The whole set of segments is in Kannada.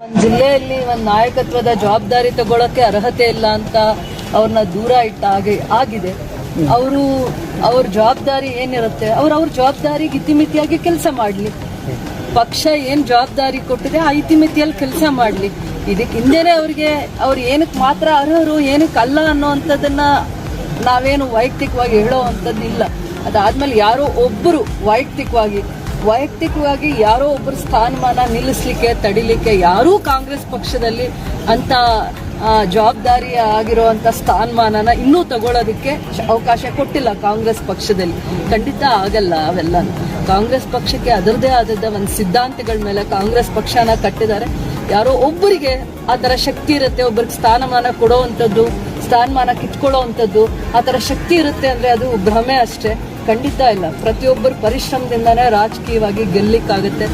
ಒಂದು ಜಿಲ್ಲೆಯಲ್ಲಿ ಒಂದು ನಾಯಕತ್ವದ ಜವಾಬ್ದಾರಿ ತಗೊಳ್ಳೋಕೆ ಅರ್ಹತೆ ಇಲ್ಲ ಅಂತ ಅವ್ರನ್ನ ದೂರ ಇಟ್ಟ ಆಗಿದೆ. ಅವ್ರ ಜವಾಬ್ದಾರಿ ಏನಿರುತ್ತೆ ಅವ್ರ ಜವಾಬ್ದಾರಿಗೆ ಇತಿಮಿತಿಯಾಗಿ ಕೆಲಸ ಮಾಡಲಿ. ಪಕ್ಷ ಏನ್ ಜವಾಬ್ದಾರಿ ಕೊಟ್ಟಿದೆ ಆ ಇತಿಮಿತಿಯಲ್ಲಿ ಕೆಲಸ ಮಾಡಲಿ. ಇದಕ್ಕೆ ಹಿಂದೆನೆ ಅವ್ರು ಏನಕ್ಕೆ ಮಾತ್ರ ಅರ್ಹರು ಏನಕ್ಕೆ ಅಲ್ಲ ಅನ್ನೋವಂಥದ್ದನ್ನ ನಾವೇನು ವೈಯಕ್ತಿಕವಾಗಿ ಹೇಳೋ ಅಂಥದ್ದಿಲ್ಲ. ಅದಾದ್ಮೇಲೆ ಯಾರೋ ಒಬ್ಬರು ವೈಯಕ್ತಿಕವಾಗಿ ಯಾರೋ ಒಬ್ಬರು ಸ್ಥಾನಮಾನ ನಿಲ್ಲಿಸ್ಲಿಕ್ಕೆ ತಡಿಲಿಕ್ಕೆ ಯಾರೂ ಕಾಂಗ್ರೆಸ್ ಪಕ್ಷದಲ್ಲಿ ಅಂತ ಜವಾಬ್ದಾರಿ ಆಗಿರುವಂತ ಸ್ಥಾನಮಾನನ ಇನ್ನೂ ತಗೊಳ್ಳೋದಕ್ಕೆ ಅವಕಾಶ ಕೊಟ್ಟಿಲ್ಲ ಕಾಂಗ್ರೆಸ್ ಪಕ್ಷದಲ್ಲಿ. ಖಂಡಿತ ಆಗಲ್ಲ ಅವೆಲ್ಲ. ಕಾಂಗ್ರೆಸ್ ಪಕ್ಷಕ್ಕೆ ಅದರದೇ ಆದದ್ದ ಒಂದು ಸಿದ್ಧಾಂತಗಳ ಮೇಲೆ ಕಾಂಗ್ರೆಸ್ ಪಕ್ಷನ ಕಟ್ಟಿದ್ದಾರೆ. ಯಾರೋ ಒಬ್ಬರಿಗೆ ಆ ಥರ ಶಕ್ತಿ ಇರುತ್ತೆ, ಒಬ್ಬರಿಗೆ ಸ್ಥಾನಮಾನ ಕೊಡೋವಂಥದ್ದು, ಸ್ಥಾನಮಾನ ಕಿತ್ಕೊಳ್ಳೋ ಅಂಥದ್ದು, ಆ ಥರ ಶಕ್ತಿ ಇರುತ್ತೆ ಅಂದರೆ ಅದು ಭ್ರಮೆ ಅಷ್ಟೇ. ಖಂಡಿತ ಇಲ್ಲ. ಪ್ರತಿಯೊಬ್ಬರು ಪರಿಶ್ರಮದಿಂದಾನೇ ರಾಜಕೀಯವಾಗಿ ಗೆಲ್ಲಿಕ್ಕಾಗುತ್ತೆ.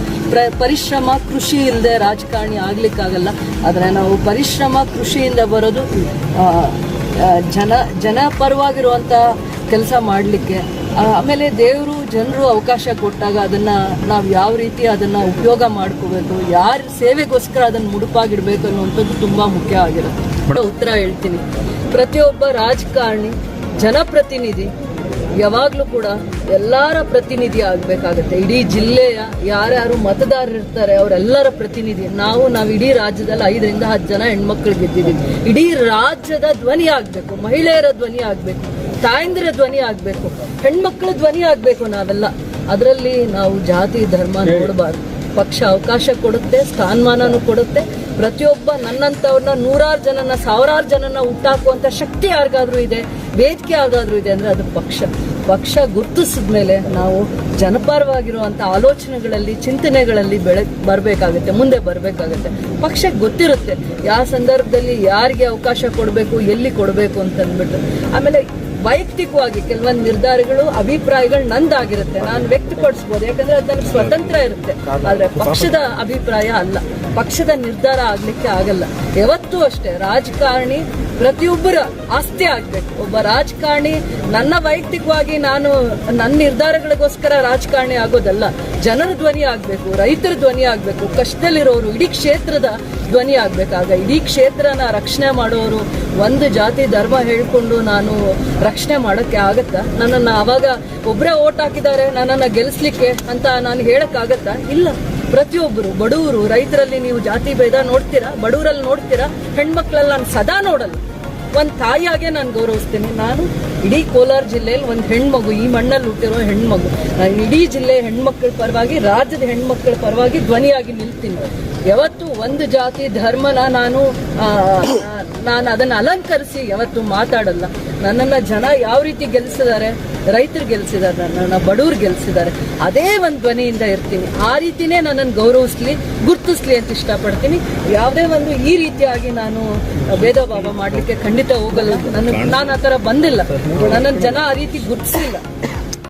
ಪರಿಶ್ರಮ ಕೃಷಿ ಇಲ್ಲದೆ ರಾಜಕಾರಣಿ ಆಗ್ಲಿಕ್ಕಾಗಲ್ಲ. ಆದರೆ ನಾವು ಪರಿಶ್ರಮ ಕೃಷಿಯಿಂದ ಬರೋದು ಜನ ಪರವಾಗಿರುವಂಥ ಕೆಲಸ ಮಾಡಲಿಕ್ಕೆ. ಆಮೇಲೆ ದೇವರು ಜನರು ಅವಕಾಶ ಕೊಟ್ಟಾಗ ಅದನ್ನ ನಾವು ಯಾವ ರೀತಿ ಅದನ್ನ ಉಪಯೋಗ ಮಾಡ್ಕೋಬೇಕು, ಯಾರ ಸೇವೆಗೋಸ್ಕರ ಅದನ್ನ ಮುಡುಪಾಗಿಡ್ಬೇಕು ಅನ್ನುವಂಥದ್ದು ತುಂಬಾ ಮುಖ್ಯ ಆಗಿರುತ್ತೆ. ಉತ್ತರ ಹೇಳ್ತೀನಿ. ಪ್ರತಿಯೊಬ್ಬ ರಾಜಕಾರಣಿ ಜನಪ್ರತಿನಿಧಿ ಯಾವಾಗ್ಲೂ ಕೂಡ ಎಲ್ಲರ ಪ್ರತಿನಿಧಿ ಆಗ್ಬೇಕಾಗತ್ತೆ. ಇಡೀ ಜಿಲ್ಲೆಯ ಯಾರ್ಯಾರು ಮತದಾರರು ಇರ್ತಾರೆ ಅವರೆಲ್ಲರ ಪ್ರತಿನಿಧಿ. ನಾವು ಇಡೀ ರಾಜ್ಯದಲ್ಲಿ 5 ರಿಂದ 10 ಜನ ಹೆಣ್ಮಕ್ಳು ಗೆದ್ದಿದ್ದೀವಿ. ಇಡೀ ರಾಜ್ಯದ ಧ್ವನಿ ಆಗ್ಬೇಕು, ಮಹಿಳೆಯರ ಧ್ವನಿ ಆಗ್ಬೇಕು, ತಾಯಂದಿರ ಧ್ವನಿ ಆಗ್ಬೇಕು, ಹೆಣ್ಮಕ್ಳ ಧ್ವನಿ ಆಗ್ಬೇಕು ನಾವೆಲ್ಲ. ಅದರಲ್ಲಿ ನಾವು ಜಾತಿ ಧರ್ಮ ನೋಡಬಾರ್ದು. ಪಕ್ಷ ಅವಕಾಶ ಕೊಡುತ್ತೆ, ಸ್ಥಾನಮಾನನೂ ಕೊಡುತ್ತೆ. ಪ್ರತಿಯೊಬ್ಬ ನನ್ನಂತವ್ರನ್ನ 100 ಜನನ 1000 ಜನನ ಹುಟ್ಟಾಕುವಂತ ಶಕ್ತಿ ಯಾರಿಗಾದ್ರೂ ಇದೆ, ವೇದಿಕೆ ಯಾರಿಗಾದ್ರೂ ಇದೆ ಅಂದ್ರೆ ಅದು ಪಕ್ಷ ಗುರುತಿಸಿದ್ಮೇಲೆ ನಾವು ಜನಪರವಾಗಿರುವಂತ ಆಲೋಚನೆಗಳಲ್ಲಿ ಚಿಂತನೆಗಳಲ್ಲಿ ಮುಂದೆ ಬರಬೇಕಾಗುತ್ತೆ. ಪಕ್ಷಕ್ಕೆ ಗೊತ್ತಿರುತ್ತೆ ಯಾವ ಸಂದರ್ಭದಲ್ಲಿ ಯಾರಿಗೆ ಅವಕಾಶ ಕೊಡಬೇಕು, ಎಲ್ಲಿ ಕೊಡಬೇಕು ಅಂತ ಅಂದ್ಬಿಟ್ಟು. ಆಮೇಲೆ ವೈಯಕ್ತಿಕವಾಗಿ ಕೆಲವೊಂದು ನಿರ್ಧಾರಗಳು ಅಭಿಪ್ರಾಯಗಳು ನಂದಾಗಿರುತ್ತೆ, ನಾನು ವ್ಯಕ್ತಪಡಿಸ್ಬೋದು, ಯಾಕಂದ್ರೆ ಅದು ನನಗೆ ಸ್ವತಂತ್ರ ಇರುತ್ತೆ. ಆದ್ರೆ ಪಕ್ಷದ ಅಭಿಪ್ರಾಯ ಅಲ್ಲ, ಪಕ್ಷದ ನಿರ್ಧಾರ ಆಗ್ಲಿಕ್ಕೆ ಆಗಲ್ಲ. ಯಾವತ್ತೂ ಅಷ್ಟೇ ರಾಜಕಾರಣಿ ಪ್ರತಿಯೊಬ್ಬರ ಆಸ್ತಿ ಆಗ್ಬೇಕು. ಒಬ್ಬ ರಾಜಕಾರಣಿ ವೈಯಕ್ತಿಕವಾಗಿ ನನ್ನ ನಿರ್ಧಾರಗಳಿಗೋಸ್ಕರ ರಾಜಕಾರಣಿ ಆಗೋದಲ್ಲ. ಜನರ ಧ್ವನಿ ಆಗ್ಬೇಕು, ರೈತರ ಧ್ವನಿ ಆಗ್ಬೇಕು, ಕಷ್ಟದಲ್ಲಿರೋರು, ಇಡೀ ಕ್ಷೇತ್ರದ ಧ್ವನಿ ಆಗ್ಬೇಕಾಗ ಇಡೀ ಕ್ಷೇತ್ರನ ರಕ್ಷಣೆ ಮಾಡೋರು ಒಂದು ಜಾತಿ ಧರ್ಮ ಹೇಳ್ಕೊಂಡು ನಾನು ರಕ್ಷಣೆ ಮಾಡೋಕ್ಕೆ ಆಗತ್ತಾ? ನನ್ನನ್ನು ಅವಾಗ ಒಬ್ಬರೇ ಓಟ್ ಹಾಕಿದ್ದಾರೆ ನನ್ನನ್ನು ಗೆಲ್ಲಿಸ್ಲಿಕ್ಕೆ ಅಂತ ನಾನು ಹೇಳಕ್ಕಾಗತ್ತಾ? ಇಲ್ಲ. ಪ್ರತಿಯೊಬ್ಬರು ಬಡವರು, ರೈತರಲ್ಲಿ ನೀವು ಜಾತಿ ಭೇದ ನೋಡ್ತೀರಾ, ಬಡವರಲ್ಲಿ ನೋಡ್ತೀರಾ, ಹೆಣ್ಮಕ್ಳಲ್ಲಿ ನಾನು ಸದಾ ನೋಡಲ್ಲ. ಒಂದು ತಾಯಿಯಾಗೆ ನಾನು ಗೌರವಿಸ್ತೀನಿ. ನಾನು ಇಡೀ ಕೋಲಾರ ಜಿಲ್ಲೆಯಲ್ಲಿ ಒಂದು ಹೆಣ್ಮಗು, ಈ ಮಣ್ಣಲ್ಲಿ ಹುಟ್ಟಿರೋ ಹೆಣ್ಮಗು. ನಾನು ಇಡೀ ಜಿಲ್ಲೆ ಹೆಣ್ಮಕ್ಳ ಪರವಾಗಿ, ರಾಜ್ಯದ ಹೆಣ್ಮಕ್ಳ ಪರವಾಗಿ ಧ್ವನಿಯಾಗಿ ನಿಲ್ತೀನಿ. ಯಾವತ್ತು ಒಂದು ಜಾತಿ ಧರ್ಮನ ನಾನು ಅದನ್ನು ಅಲಂಕರಿಸಿ ಯಾವತ್ತು ಮಾತಾಡಲ್ಲ. ನನ್ನನ್ನು ಜನ ಯಾವ ರೀತಿ ಗೆಲ್ಲಿಸಿದ್ದಾರೆ, ರೈತರು ಗೆಲ್ಲಿಸಿದ್ದಾರೆ, ನನ್ನ ಬಡವ್ರು ಗೆಲ್ಲಿಸಿದ್ದಾರೆ, ಅದೇ ಒಂದು ಧ್ವನಿಯಿಂದ ಇರ್ತೀನಿ. ಆ ರೀತಿನೇ ನನ್ನನ್ನು ಗೌರವಿಸ್ಲಿ, ಗುರ್ತಿಸ್ಲಿ ಅಂತ ಇಷ್ಟಪಡ್ತೀನಿ. ಯಾವುದೇ ಒಂದು ಈ ರೀತಿಯಾಗಿ ನಾನು ಭೇದ ಭಾವ ಮಾಡಲಿಕ್ಕೆ ಖಂಡಿತ ಹೋಗಲ್ಲ. ನಾನು ಆ ಥರ ಬಂದಿಲ್ಲ. ನನ್ನನ್ನು ಜನ ಆ ರೀತಿ ಗುರ್ತಿಸಿಲ್ಲ.